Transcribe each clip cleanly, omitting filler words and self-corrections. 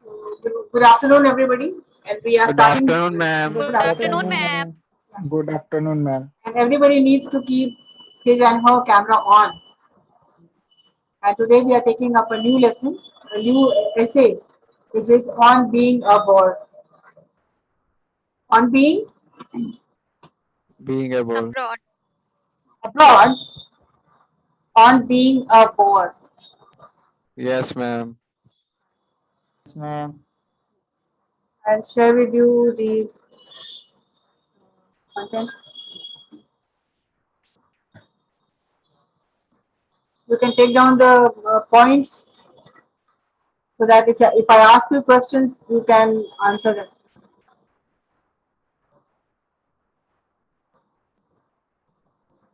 Good afternoon, everybody, and we are Good starting. afternoon, ma'am. Good Good afternoon, afternoon, Afternoon, ma'am. ma'am. Good afternoon, ma'am. and everybody needs to keep his and her camera on. And today we are taking up a new lesson, a new essay, which is on being a board. On being Being able. Abroad. abroad, on being a board. Yes, ma'am. Yes, ma'am. I'll share with you the content. You can take down the points so that if I ask you questions, you can answer them.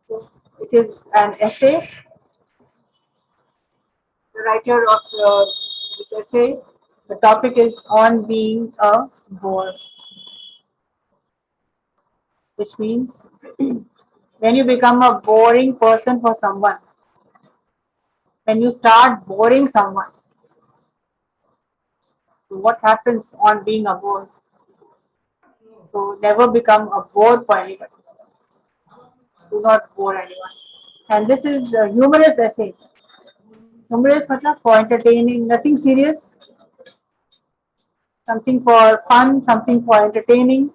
So it is an essay. The writer of this essay, the topic is on being a bore, which means when you become a boring person for someone, when you start boring someone, so what happens on being a bore? So never become a bore for anybody. Do not bore anyone. And this is a humorous essay. Humorous matlab for entertaining, nothing serious, something for fun, something for entertaining.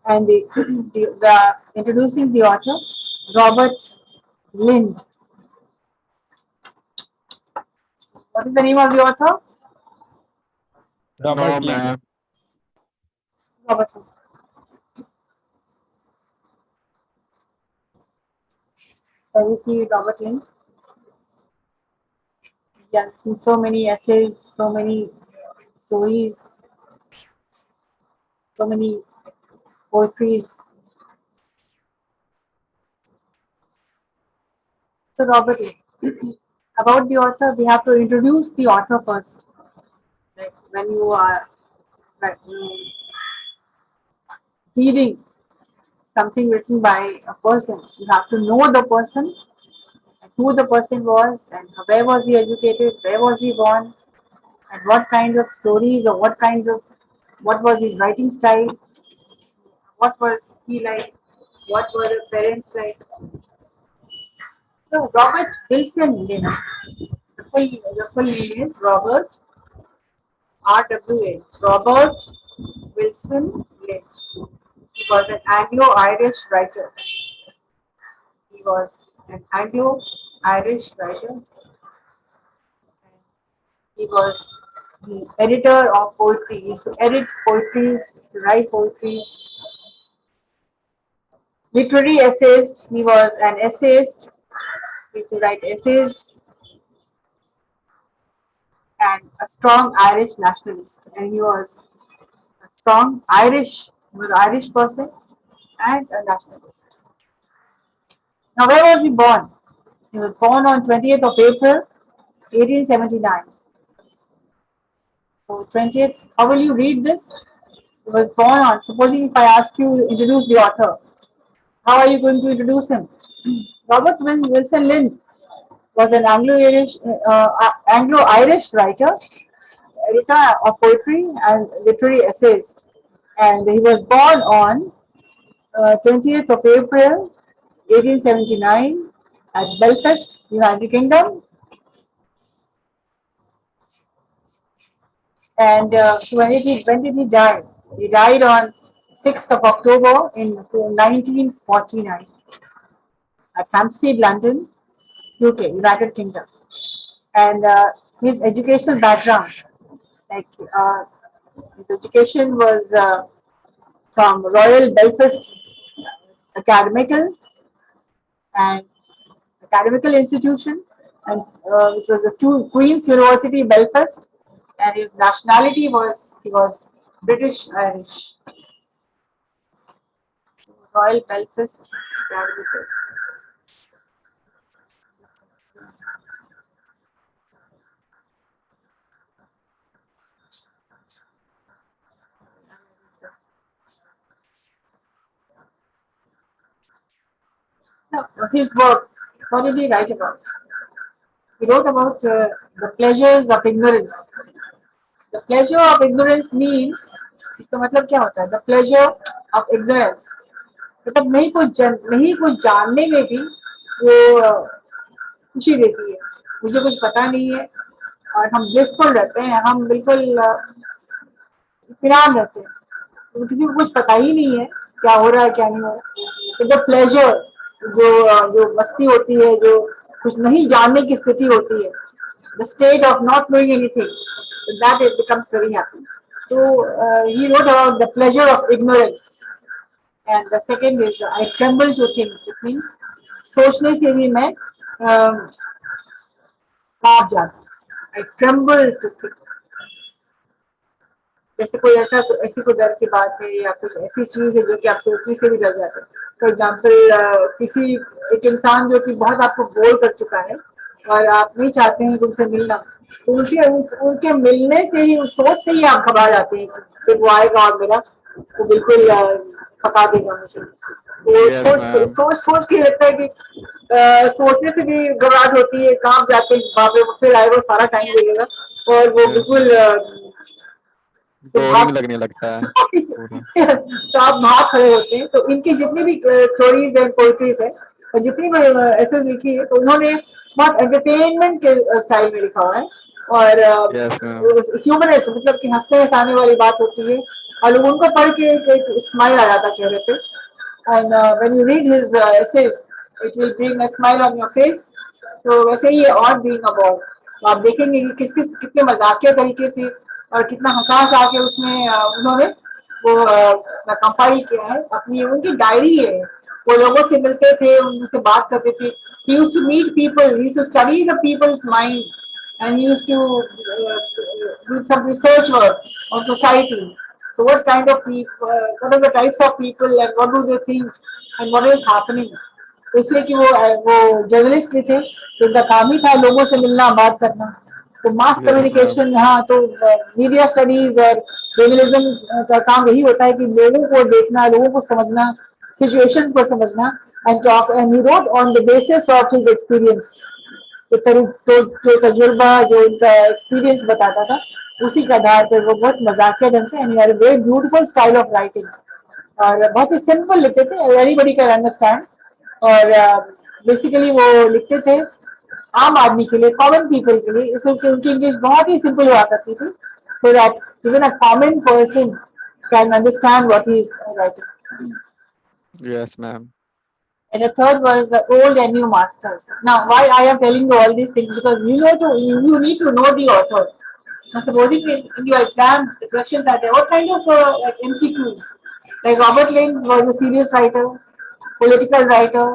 And the introducing the author, Robert Lind. What is the name of the author? No, Robert Lind. ma'am. Robert Lind. Can we see Robert Lind? Yeah, so many essays, so many stories, so many poetries. So Robert Lind. About the author, we have to introduce the author first. Like when you are right, reading something written by a person, you have to know the person, and who the person was, and where was he educated, where was he born, and what kinds of stories or what was his writing style, what was he like, what were the parents like. So Robert Wilson Lynn, the full name is Robert RWA, Robert Wilson Lynn. He was an Anglo-Irish writer. He was an Anglo-Irish writer. He was the editor of poetry. He used to edit poetries, to write poetries. Literary essayist. He was an essayist. He used to write essays, and a strong Irish nationalist. And he was a strong Irish, he was an Irish person and a nationalist. Now, where was he born? He was born on 20th of April, 1879. So 20th, how will you read this? He was born on, supposing if I ask you to introduce the author, how are you going to introduce him? Robert Wilson Lind was an Anglo-Irish writer, editor of poetry and literary essays, and he was born on 20th of April, 1879, at Belfast, United Kingdom. And so when did he die? He died on 6th of October in 1949 at Hampstead, London, UK, United Kingdom. And his educational background, like his education was from Royal Belfast Academical and Academical Institution, and which was the Queen's University, Belfast. And his nationality was he was British Irish. Royal Belfast Academical. No, his works. What did he write about? He wrote about the pleasures of ignorance. The pleasure of ignorance means, इसका मतलब क्या होता है? The pleasure of ignorance मतलब नहीं कुछ जानने में भी वो खुशी देती है. मुझे कुछ पता नहीं है और हम ब्लिसफुल रहते हैं, हम बिल्कुल इत्मीनान रहते हैं. तो किसी को कुछ पता ही नहीं है क्या हो रहा है क्या नहीं हो रहा. तो द प्लेजर जो मस्ती होती है, जो कुछ नहीं जानने की स्थिति होती है, the state of not knowing anything, that it becomes very happy. तो he wrote about the pleasure of ignorance. And the second is I tremble to think. It means सोचने से भी मैं कांप जाती हूँ. I tremble to think. जैसे कोई ऐसी कोई डर की बात है या कुछ ऐसी चीज है जो कि आप सोचने से भी डर जाते हैं. फॉर एग्जाम्पल किसी एक इंसान जो कि बहुत आपको बोर कर चुका है और आप नहीं चाहते हैं कि उनसे मिलना, तो उनके मिलने से ही, उस सोच से ही आप घबरा जाते हैं कि वो आएगा और मेरा वो बिल्कुल पका देगा मुझे. Yes, तो ma'am. सोच के लगता है कि सोचने से भी घबराहट होती है. काम जाते हैं वहां पे, फिर आएगा सारा टाइम लगेगा और वो Yes. बिल्कुल बोरिंग लगने लगता है पूरा. तो आप भाग खड़े होते हैं. तो इनकी जितनी भी स्टोरीज एंड पोइट्रीज है और जितनी भी ऐसे लिखी है, तो उन्होंने बहुत एंटरटेनमेंट के स्टाइल में लिखा हुआ है और Yes, ma'am. ह्यूमरस, मतलब कि हंसने हंसाने वाली बात होती है और लोग उनको पढ़ के एक स्माइल आ जाता है चेहरे पे. And when you read his essays it will bring a smile on your face. तो वैसे ही और बीइंग अबाउट, तो आप देखेंगे कि कितने मजाकिया तरीके से और कितना हंसा हंसा के उसमें उन्होंने वो कंपाइल किया है. अपनी उनकी डायरी है. वो लोगों से मिलते थे, उनसे बात करते थे. He used to meet people, he used to study the people's mind, and he used to do some research work on society. So what kind of people, what are the types of people and what do they think and what is happening. तो इसलिए कि वो journalist भी थे, तो उनका काम ही था लोगों से मिलना, बात करना. तो मास Yes, ma'am. कम्युनिकेशन, हाँ, तो मीडिया स्टडीज और जर्नलिज्म का काम यही होता है कि लोगों को देखना, लोगों को समझना, सिचुएशंस को समझना. And talk and he wrote on the basis of his experience. तो जो तजुर्बा, जो उनका एक्सपीरियंस बताता था, उसी के आधार पर वो बहुत मजाकिया ढंग से, and very beautiful style of writing. और बहुत ही सिंपल लिखते थे, एवरीबॉडी कैन अंडरस्टैंड. और बेसिकली वो लिखते थे आम आदमी के लिए, कॉमन पीपल के लिए, इसलिए उनकी इंग्लिश बहुत ही सिंपल हुआ करती थी, so that even a common person can understand what he is writing. Yes, ma'am. And the third was the old and new masters. Now, why I am telling you all these things, because you need to know the author. Now, supposing in your exams, the questions are there. What kind of like MCQs? Like Robert Lane was a serious writer, political writer,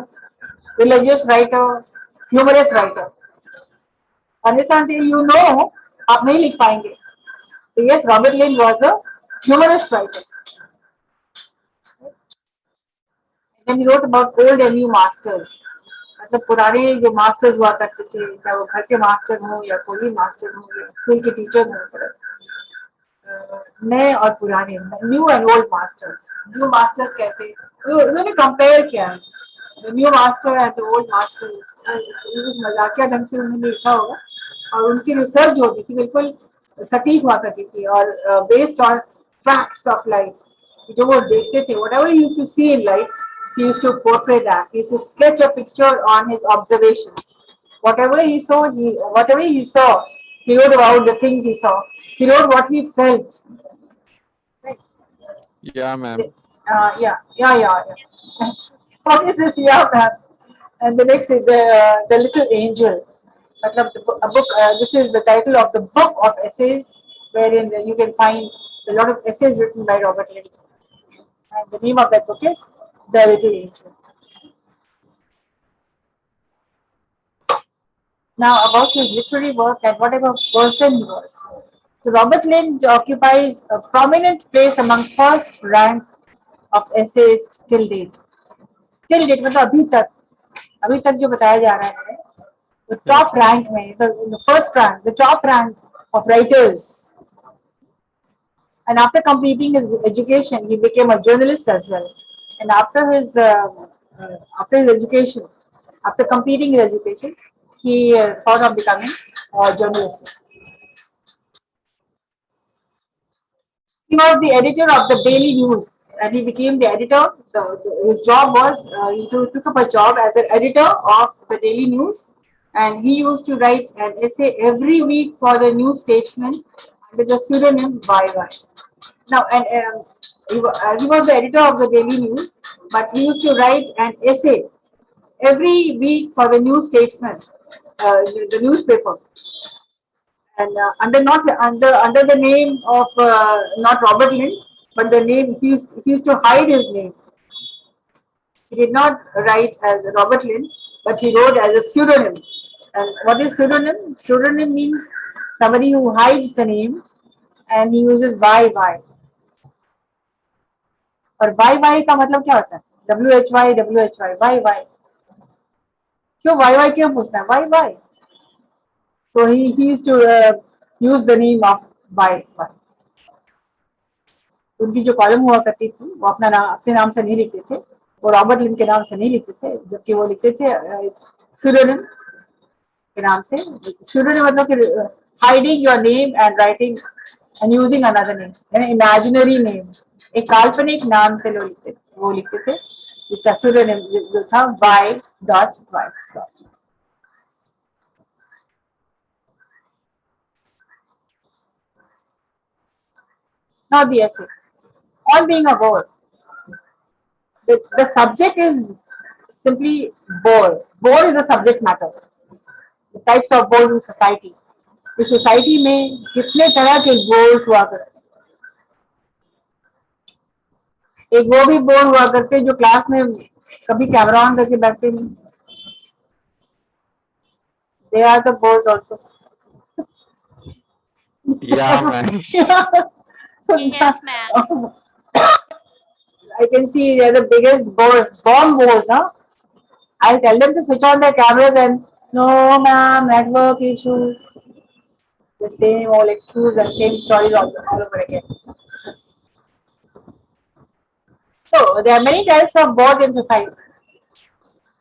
religious writer, humorous writer. Unless until you know, आप नहीं लिख पाएंगे. So yes, Robert Lane was a humorous writer. Then he wrote about old and new masters. मतलब पुराने जो masters हुआ करते थे, चाहे वो घर के मास्टर हो या कोई भी मास्टर हो या स्कूल के टीचर हो, नए और पुराने, new and old masters. New masters कैसे, उन्होंने कंपेयर किया है new master and old masters. कुछ मजाकिया ढंग से उन्होंने लिखा होगा और उनकी रिसर्च जो होती थी बिल्कुल सटीक हुआ करती थी और based on facts of life. जो वो देखते थे, whatever he used to see in life, he used to portray that. He used to sketch a picture on his observations. Whatever he saw, he wrote about the things he saw. He wrote what he felt. Right? Yeah, ma'am. Yeah. What is this? Yeah, ma'am. And the next is the Little Angel. मतलब a book. This is the title of the book of essays, wherein you can find a lot of essays written by Robert Lane. And the name of that book is The Little Angel. Now about his literary work and whatever person he was. So Robert Lane occupies a prominent place among first rank of essayists till date. Till date मतलब अभी तक जो बताया जा रहा है, the top rank में, the first rank, the top rank of writers. And after completing his education, he became a journalist as well. And after his education, after completing his education, he thought of becoming a journalist. He was the editor of the Daily News, and he became the editor. His job was took up a job as an editor of the Daily News, and he used to write an essay every week for the New Statesman under the pseudonym YY. Now, and he was the editor of the Daily News, but he used to write an essay every week for the New Statesman, the newspaper, and under the name of not Robert Lind, but the name he used to hide his name. He did not write as Robert Lind, but he wrote as a pseudonym. And what is pseudonym? Pseudonym means somebody who hides the name and he uses YY. और YY का मतलब क्या होता है? WHY YY. क्यों YY क्यों पूछना है? YY. So he used to use the name of YY. उनकी जो कॉलम हुआ करती थी वो अपने नाम से नहीं लिखते थे, वो रॉबर्ट लिन के नाम से नहीं लिखते थे, जबकि वो लिखते थे सूडोनिम के नाम से. सूडोनिम मतलब कि hiding your name and writing and using another name, यानी इमेजिनरी नेम, एक काल्पनिक नाम से वो लिखते थे, जिसका सूडोनिम जो था Y.Y. Now the essay. On being a bore. The subject is simply bore. Bore is the subject matter. The types of bores in society. इस सोसाइटी में कितने तरह के बोर्स हुआ करते. एक वो भी बोर हुआ करते जो क्लास में कभी कैमरा ऑन करके बैठते नहीं. They are the bores also. Yeah, ma'am. Yes, ma'am. I can see they are the biggest bores, bomb bores, huh? I'll tell them to switch on their cameras and no, ma'am, network issue. The same old excuse and same stories all over again. So there are many types of bores in society.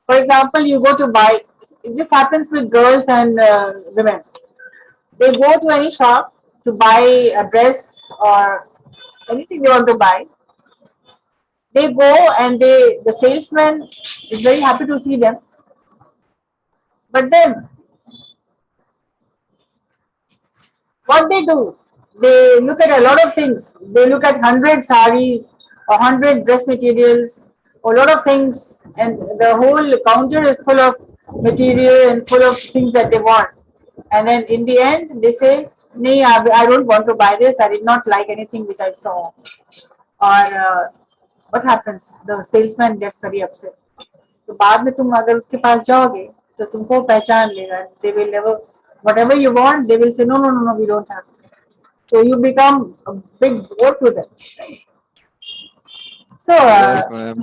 For example, you go to buy. This happens with girls and women. They go to any shop to buy a dress or anything they want to buy. They go and the salesman is very happy to see them. But then what they do, they look at a lot of things. They look at 100 saris, 100 dress materials, a lot of things, and the whole counter is full of material and full of things that they want. And then in the end, they say, "Nee, I don't want to buy this. I did not like anything which I saw." Or what happens? The salesman gets very upset. तो बाद में तुम अगर उसके पास जाओगे तो तुमको पहचान लेगा. They will never, whatever you want, they will say no, we don't have. So you become a big bore to them. So Yes, ma'am.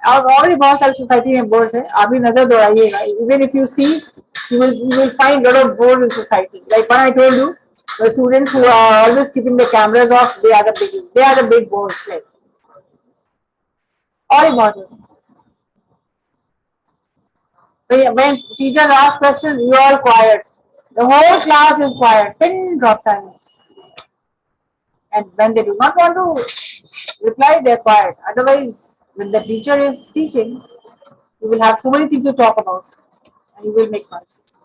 और भी बहुत सारी सोसाइटी में बोर्स है. अभी नजर दौड़ाइएगा. Even if you see, you will find lot of boards in society. Like when I told you, the students who are always keeping the cameras off, they are the big boards. Like और भी बहुत है. When teachers ask questions, you are quiet. The whole class is quiet. Pin drop silence. And when they do not want to reply, they're quiet. Otherwise, when the teacher is teaching, you will have so many things to talk about and you will make noise.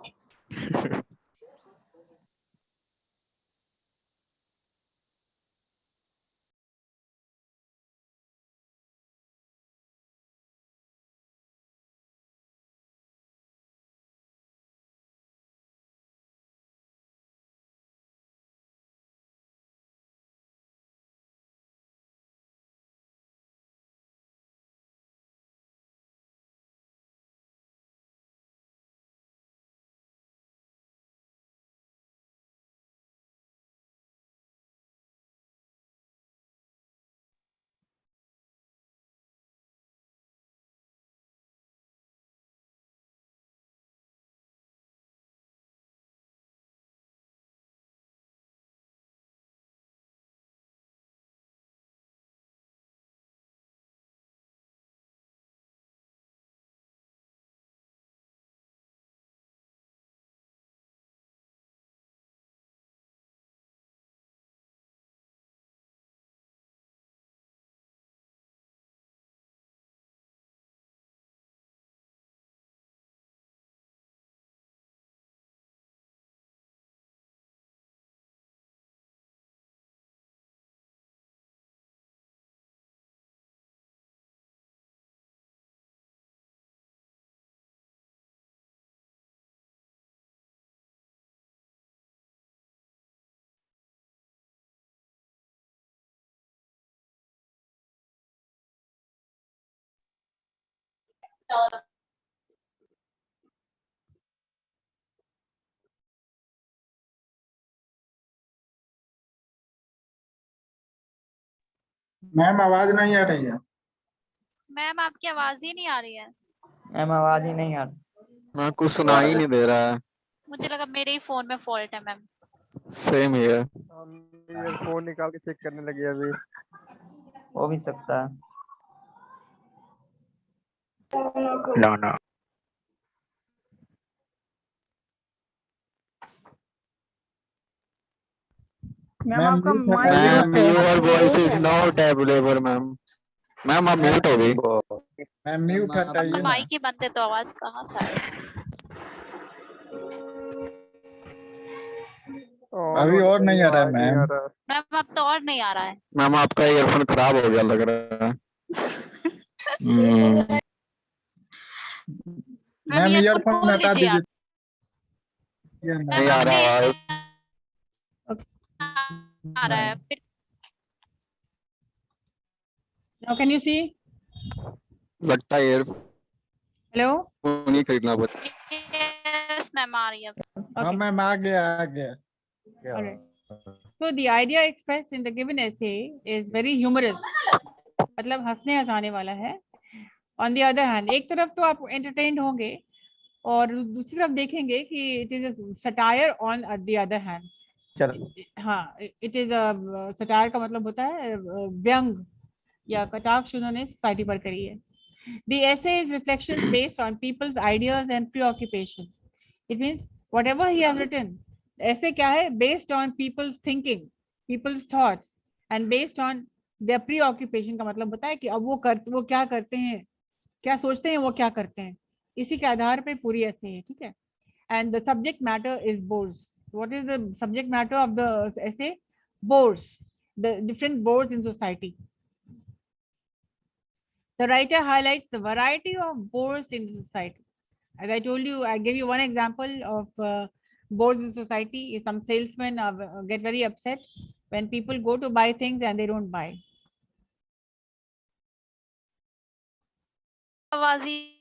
Ma'am आवाज नहीं आ रही है। Ma'am आपकी आवाज ही नहीं आ रही है। Ma'am आवाज ही नहीं आ रही। मैं कुछ सुना ही नहीं दे रहा है। मुझे लगा मेरे ही फोन में फॉल्ट है मैम। Same here. ईयरफोन निकाल के चेक करने लगे अभी। हो भी सकता है। ना ना मैम आपका ma'am your voice is not available ma'am. Ma'am आप म्यूट हो गई। मैम म्यूट हटाइए ना। माइक ही बंद है तो आवाज कहाँ से आएगी? अभी और नहीं आ रहा है मैम। मैम अब तो और नहीं आ रहा है। मैम आपका ईयरफोन खराब हो गया लग रहा है। हम्म, मैम ईयरफोन खोल हटा लीजिए आप। दीजिए। नहीं आ रहा आवाज। आ रहा है फिर। Now can you see? लगता है ईयरफोन Hello? ही खरीदना पड़ेगा। यस मैम आ रही है। हाँ मैम आ गया। All right. So the idea expressed in the given essay is very humorous. मतलब हंसने हंसाने वाला है. On the other hand, एक तरफ तो आप entertained होंगे और दूसरी तरफ देखेंगे कि it is a satire on the other hand. हाँ, it is a satire का मतलब होता है व्यंग या कटाक्ष उन्होंने सोसाइटी पर करी है. The essay is reflections based on people's ideas and preoccupations. It means whatever he has written, essay क्या है? Based on people's thinking, people's thoughts, and based on their preoccupation का मतलब होता है कि अब वो क्या करते हैं, क्या सोचते हैं, वो क्या करते हैं. इसी के आधार पे पूरी essay है, ठीक है? And the subject matter is bores. What is the subject matter of the essay? Bores, the different bores in society. The writer highlights the variety of bores in society. As I told you, I gave you one example of bores in society. Some salesmen get very upset when people go to buy things and they don't buy. आवाज ही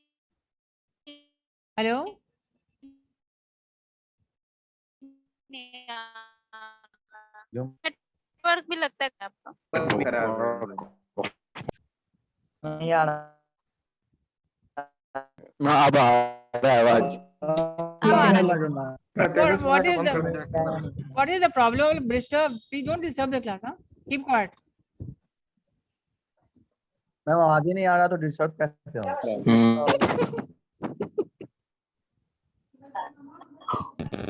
Hello? नहीं आ रहा। Network भी लगता है आपका। नहीं आ रहा। अब आ रहा है आवाज। अब आ रहा है। What is the problem? Disturb. Please don't disturb the class. Huh? Keep quiet. Ma'am आवाज ही नहीं आ रहा तो डिस्टर्ब कैसे हो?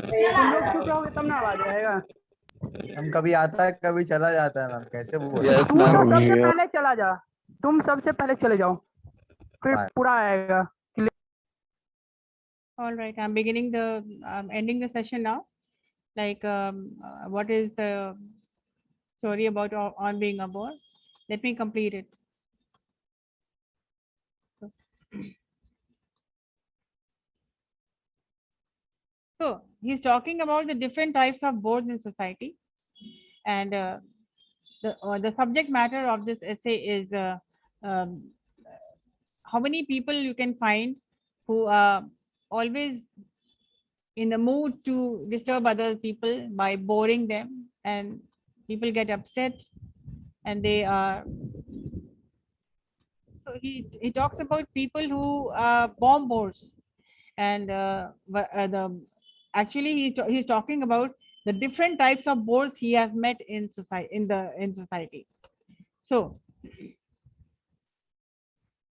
तुम लोग चुप रहोगे तब ना आवाज आएगा। हम कभी आता है कभी चला जाता है मैम, कैसे बोल? Yes, तू तो ma'am, सबसे here. पहले चला जा, तुम सबसे पहले चले जाओ, फिर Bye. पूरा आएगा। All right. I'm beginning the, ending the session now. Like, what is the story about on being a bore? Let me complete it. So he's talking about the different types of boards in society, and the subject matter of this essay is um, how many people you can find who are always in the mood to disturb other people by boring them, and people get upset, and they are. So he talks about people who are bomb bores, and actually he's talking about the different types of bores he has met in society. So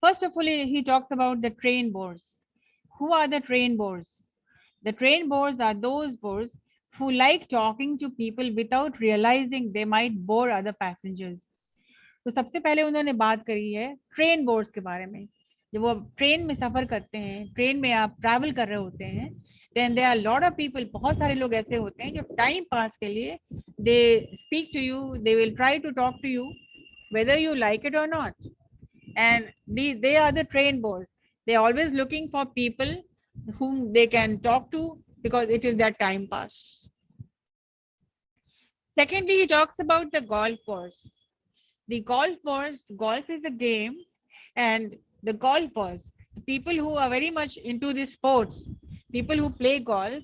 first of all, he talks about the train bores. Who are the train bores? The train bores are those bores who like talking to people without realizing they might bore other passengers. तो सबसे पहले उन्होंने बात करी है train boards के बारे में. जब वो ट्रेन में सफर करते हैं, ट्रेन में आप ट्रैवल कर रहे होते हैं, then there are lot of people, बहुत सारे लोग ऐसे होते हैं जो टाइम पास के लिए they speak to you, they will try to talk to you whether you like it or not, and they are the train boards. They are always looking for people whom they can talk to because it is their time pass. Secondly, he talks about the golf course. The golf course, golf is a game, and the golf course, people who are very much into the sports, people who play golf,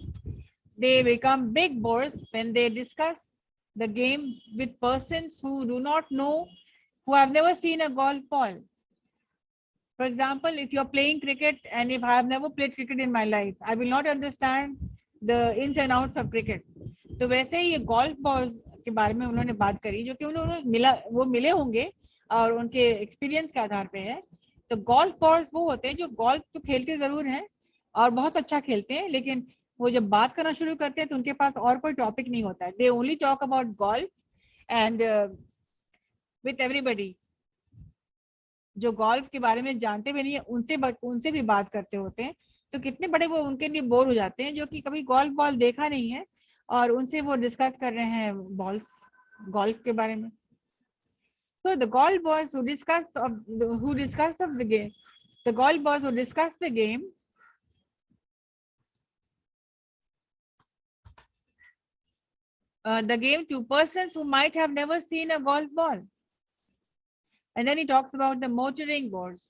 they become big bores when they discuss the game with persons who do not know, who have never seen a golf ball. For example, if you're playing cricket and if I have never played cricket in my life, I will not understand the ins and outs of cricket. तो वैसे ही ये golf balls के बारे में उन्होंने बात करी, जो कि उन्होंने मिले होंगे और उनके एक्सपीरियंस के आधार पे है। तो गोल्फ बॉल्स वो होते हैं जो गोल्फ तो खेलते जरूर हैं और बहुत अच्छा खेलते हैं, लेकिन वो जब बात करना शुरू करते हैं तो उनके पास और कोई टॉपिक नहीं होता है। They only talk about golf and with everybody. जो गोल्फ के बारे में जानते भी नहीं है उनसे भी बात करते होते हैं। तो कितने बड़े वो उनके लिए बोर हो जाते हैं जो कि कभी गोल्फ बॉल देखा नहीं है और उनसे वो डिस्कस कर रहे हैं गोल्फ के बारे में। So the golf boys who discussed the game, the golf boys who discussed the game, to persons who might have never seen a golf ball. And then he talks about the motoring boys.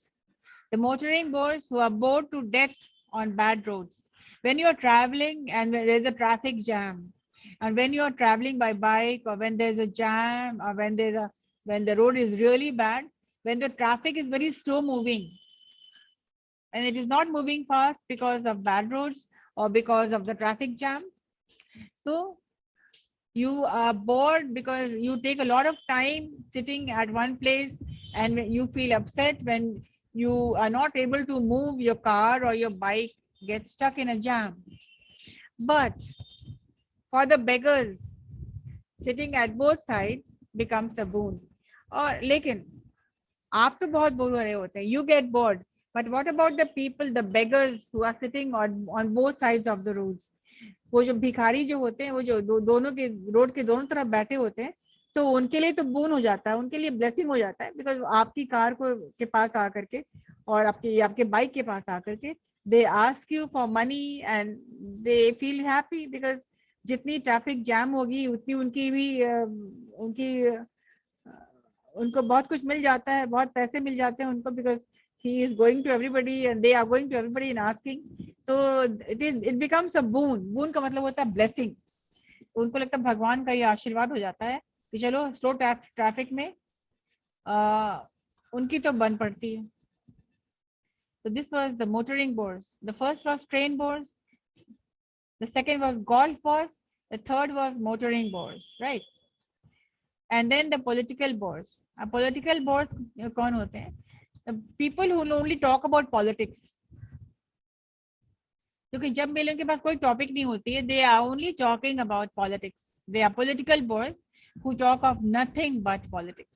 The motoring boys who are bored to death on bad roads. When you're traveling and there's a traffic jam, and when you're traveling by bike, or when there's a jam, or when the road is really bad, when the traffic is very slow moving, and it is not moving fast because of bad roads or because of the traffic jam. So you are bored because you take a lot of time sitting at one place, and you feel upset when you are not able to move your car or your bike, get stuck in a jam. But for the beggars, sitting at both sides becomes a boon. Or लेकिन आप तो बहुत bore हो रहे होते हैं, you get bored. But what about the people, the beggars who are sitting on both sides of the roads? वो जो भिखारी जो होते हैं, वो जो दोनों के रोड के दोनों तरफ बैठे होते हैं, तो उनके लिए तो बून हो जाता है, उनके लिए ब्लेसिंग हो जाता है, बिकॉज आपकी कार के पास आकर के और आपके बाइक के पास आकर के they ask you for money and they feel happy, because जितनी ट्रैफिक जैम होगी उतनी उनको बहुत कुछ मिल जाता है, बहुत पैसे मिल जाते हैं उनको, because he is going to everybody and they are going to everybody and asking. So it becomes a boon का मतलब होता है blessing. उनको लगता है भगवान का ये आशीर्वाद हो जाता है कि चलो स्लो ट्रैफिक में उनकी तो बन पड़ती है. So this was the motoring bores. The first was train bores, the second was golf bores, the third was motoring bores, right? And then the political bores. Political bores कौन होते हैं? The people who only talk about politics. क्योंकि जब मिले उनके पास कोई topic नहीं होती है, they are only talking about politics. They are political bores who talk of nothing but politics.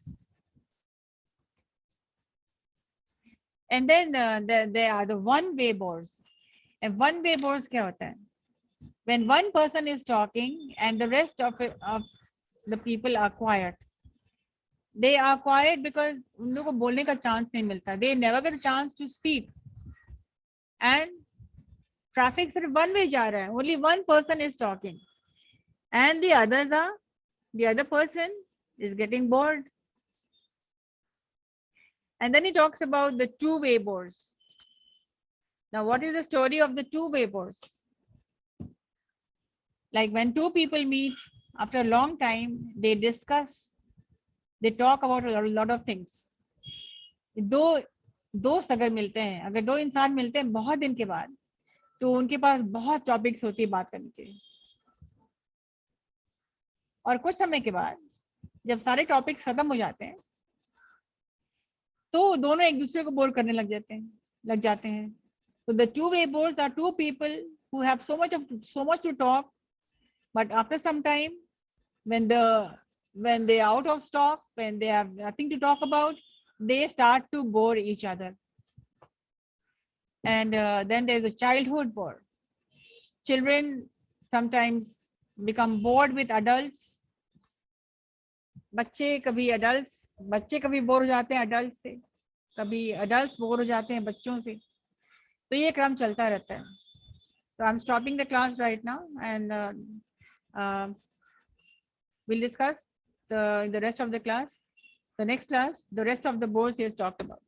And then there are the one-way bores. And one-way bores क्या होता है? When one person is talking and the rest of the people are quiet. They are quiet because उन लोगों को बोलने का chance नहीं मिलता. They never get a chance to speak. And traffic सिर्फ one way जा रहा है. Only one person is talking. And the other person is getting bored. And then he talks about the two-way bores. Now, what is the story of the two-way bores? Like when two people meet after a long time, they discuss, they talk about a lot of things. दो दोस्त अगर मिलते हैं, अगर दो इंसान मिलते हैं बहुत दिन के बाद, तो उनके पास बहुत टॉपिक्स होती है बात करने के. और कुछ समय के बाद जब सारे टॉपिक्स खत्म हो जाते हैं, तो दोनों एक दूसरे को बोर करने लग जाते हैं. So the two-way bores are two people who have so much to talk, but after some time, when they are out of stock, when they have nothing to talk about, they start to bore each other. And then there's a childhood bore. Children sometimes become bored with adults. बच्चे कभी bore हो जाते हैं adults से, कभी adults bore हो जाते हैं बच्चों से. तो ये क्रम चलता रहता है. So I'm stopping the class right now, and we'll discuss the rest of the class. The next class, the rest of the bores he has talked about.